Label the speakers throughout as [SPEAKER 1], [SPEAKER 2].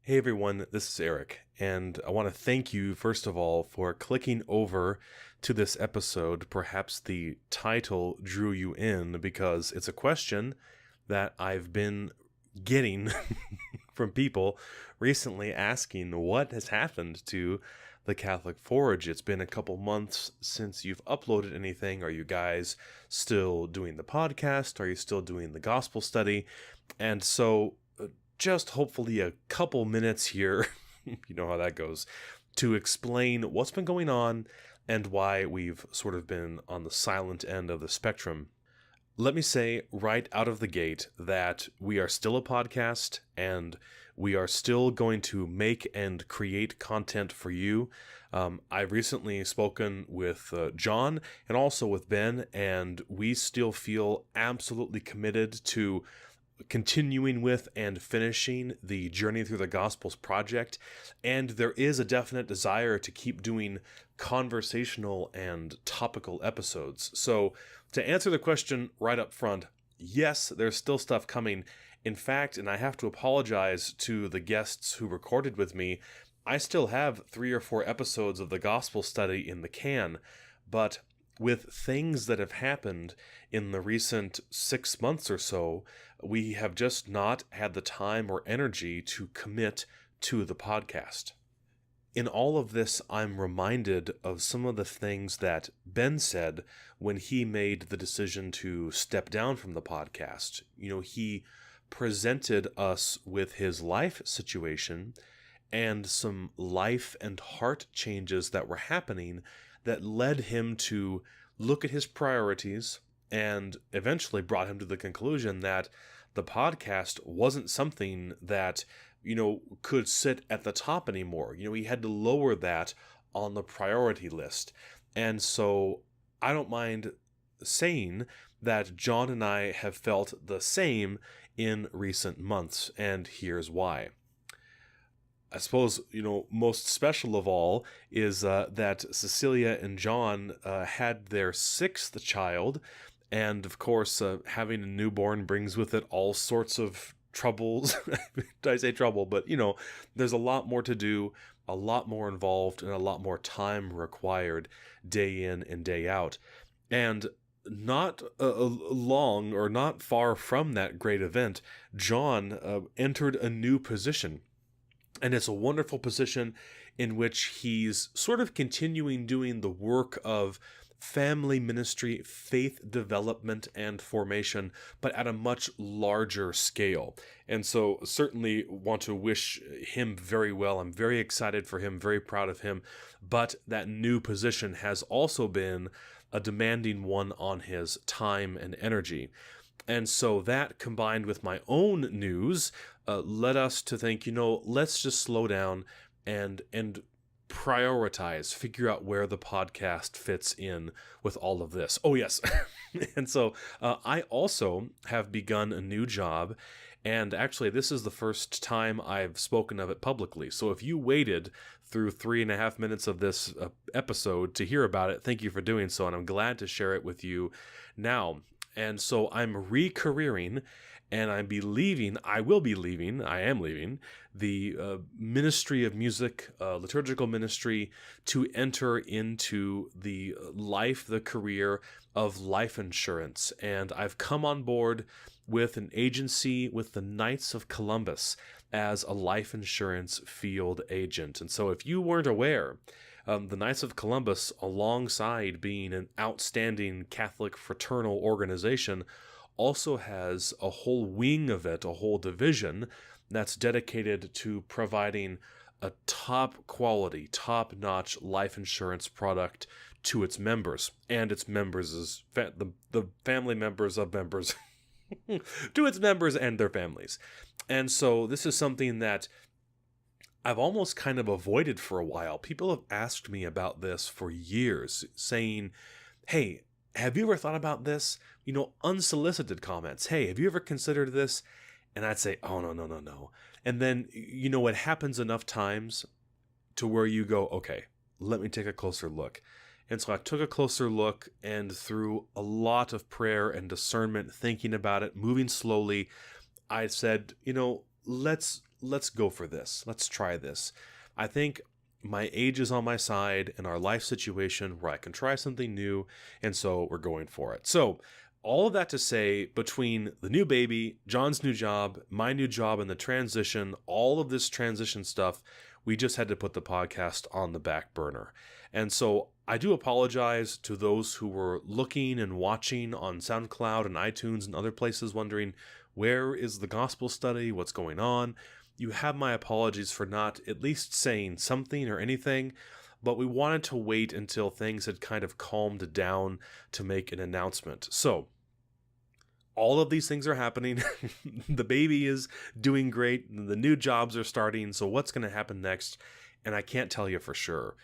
[SPEAKER 1] Hey everyone, this is Eric, and I want to thank you, first of all, for clicking over to this episode. Perhaps the title drew you in because it's a question that I've been getting from people recently asking what has happened to the Catholic Forge. It's been a couple months since you've uploaded anything. Are you guys still doing the podcast? Are you still doing the gospel study? And so just hopefully a couple minutes here, you know how that goes, to explain what's been going on and why we've sort of been on the silent end of the spectrum. Let me say right out of the gate that we are still a podcast and we are still going to make and create content for you. I've recently spoken with John and also with Ben, and we still feel absolutely committed to continuing with and finishing the Journey Through the Gospels project, and there is a definite desire to keep doing conversational and topical episodes. So to answer the question right up front, yes, there's still stuff coming. In fact, and I have to apologize to the guests who recorded with me, I still have 3 or 4 episodes of the gospel study in the can, but with things that have happened in the recent 6 months or so, we have just not had the time or energy to commit to the podcast. In all of this, I'm reminded of some of the things that Ben said when he made the decision to step down from the podcast. You know, he presented us with his life situation and some life and heart changes that were happening that led him to look at his priorities and eventually brought him to the conclusion that the podcast wasn't something that, could sit at the top anymore. He had to lower that on the priority list. And so I don't mind saying that John and I have felt the same in recent months, and here's why. I suppose, most special of all is that Cecilia and John had their 6th child. And of course, having a newborn brings with it all sorts of troubles. I say trouble, but there's a lot more to do, a lot more involved, and a lot more time required day in and day out. And not long or not far from that great event, John entered a new position. And it's a wonderful position in which he's sort of continuing doing the work of family ministry, faith development, and formation, but at a much larger scale. And so certainly want to wish him very well. I'm very excited for him, very proud of him. But that new position has also been a demanding one on his time and energy. And so that, combined with my own news, led us to think, let's just slow down and prioritize, figure out where the podcast fits in with all of this. Oh, yes. And so I also have begun a new job, and actually this is the first time I've spoken of it publicly. So if you waited through 3.5 minutes of this episode to hear about it, thank you for doing so, and I'm glad to share it with you now. And so I'm re-careering, and I am leaving the Ministry of Music, liturgical ministry, to enter into the career of life insurance. And I've come on board with an agency with the Knights of Columbus as a life insurance field agent. And so if you weren't aware, the Knights of Columbus, alongside being an outstanding Catholic fraternal organization, also has a whole wing of it, a whole division that's dedicated to providing a top quality, top-notch life insurance product to its members. And its members is the family members of members to its members and their families. And so this is something that I've almost kind of avoided for a while. People have asked me about this for years, saying, hey, have you ever thought about this? Unsolicited comments. Hey, have you ever considered this? And I'd say, oh, no. And then, it happens enough times to where you go, okay, let me take a closer look. And so I took a closer look, and through a lot of prayer and discernment, thinking about it, moving slowly, I said, let's let's go for this. Let's try this. I think my age is on my side and our life situation where I can try something new, and so we're going for it. So all of that to say, between the new baby, John's new job, my new job, and the transition, all of this transition stuff, we just had to put the podcast on the back burner. And so I do apologize to those who were looking and watching on SoundCloud and iTunes and other places wondering, where is the gospel study? What's going on? You have my apologies for not at least saying something or anything, but we wanted to wait until things had kind of calmed down to make an announcement. So all of these things are happening. The baby is doing great. The new jobs are starting. So what's going to happen next? And I can't tell you for sure.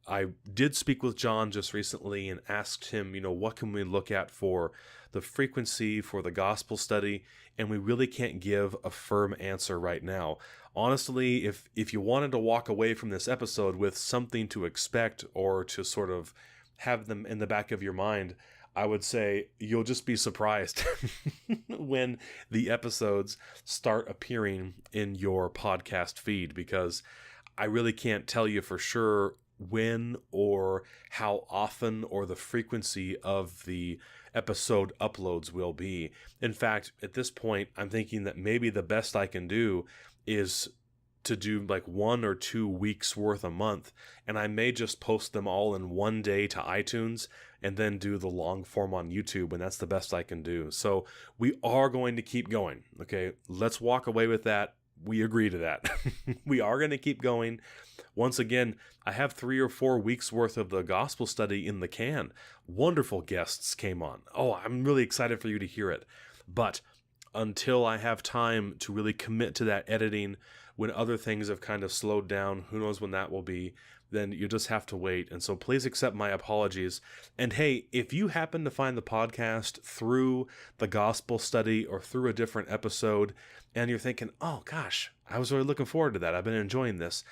[SPEAKER 1] I did speak with John just recently and asked him, what can we look at for the frequency for the gospel study? And we really can't give a firm answer right now. Honestly, if you wanted to walk away from this episode with something to expect or to sort of have them in the back of your mind, I would say you'll just be surprised when the episodes start appearing in your podcast feed, because I really can't tell you for sure when or how often or the frequency of the episode uploads will be. In fact, at this point, I'm thinking that maybe the best I can do is to do like 1 or 2 weeks worth a month, and I may just post them all in one day to iTunes and then do the long form on YouTube, and that's the best I can do. So we are going to keep going. Okay, let's walk away with that. We agree to that. We are going to keep going. Once again, I have 3 or 4 weeks worth of the gospel study in the can. Wonderful guests came on. Oh, I'm really excited for you to hear it. But until I have time to really commit to that editing, when other things have kind of slowed down, who knows when that will be, then you just have to wait. And so please accept my apologies. And hey, if you happen to find the podcast through the gospel study or through a different episode, and you're thinking, oh gosh, I was really looking forward to that, I've been enjoying this,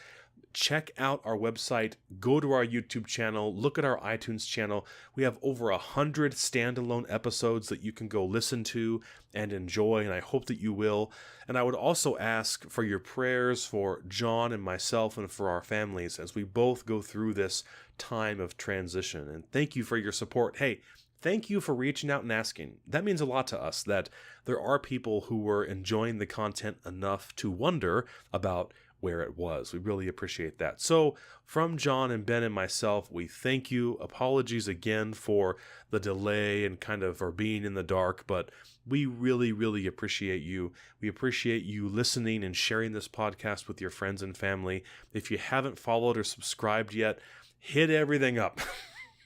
[SPEAKER 1] check out our website, go to our YouTube channel, look at our iTunes channel. We have over 100 standalone episodes that you can go listen to and enjoy, and I hope that you will. And I would also ask for your prayers for John and myself and for our families as we both go through this time of transition. And thank you for your support. Hey, thank you for reaching out and asking. That means a lot to us, that there are people who were enjoying the content enough to wonder about where it was. We really appreciate that. So from John and Ben and myself, we thank you. Apologies again for the delay and kind of for being in the dark, but we really, really appreciate you. We appreciate you listening and sharing this podcast with your friends and family. If you haven't followed or subscribed yet, hit everything up.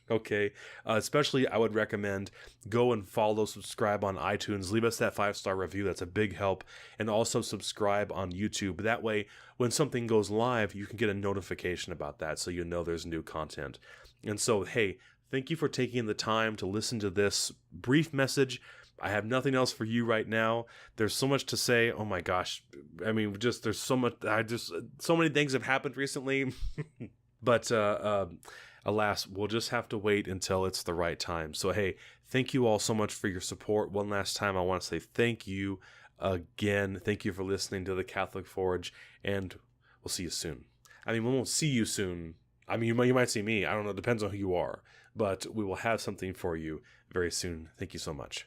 [SPEAKER 1] Okay, especially I would recommend go and follow, subscribe on iTunes, leave us that 5-star review. That's a big help. And also subscribe on YouTube. That way, when something goes live, you can get a notification about that so you know there's new content. And so, hey, thank you for taking the time to listen to this brief message. I have nothing else for you right now. There's so much to say. Oh my gosh. I mean, there's so much, so many things have happened recently. But, alas, we'll just have to wait until it's the right time. So, hey, thank you all so much for your support. One last time, I want to say thank you again. Thank you for listening to the Catholic Forge, and we'll see you soon. I mean, we won't see you soon. I mean, you might see me. I don't know. It depends on who you are. But we will have something for you very soon. Thank you so much.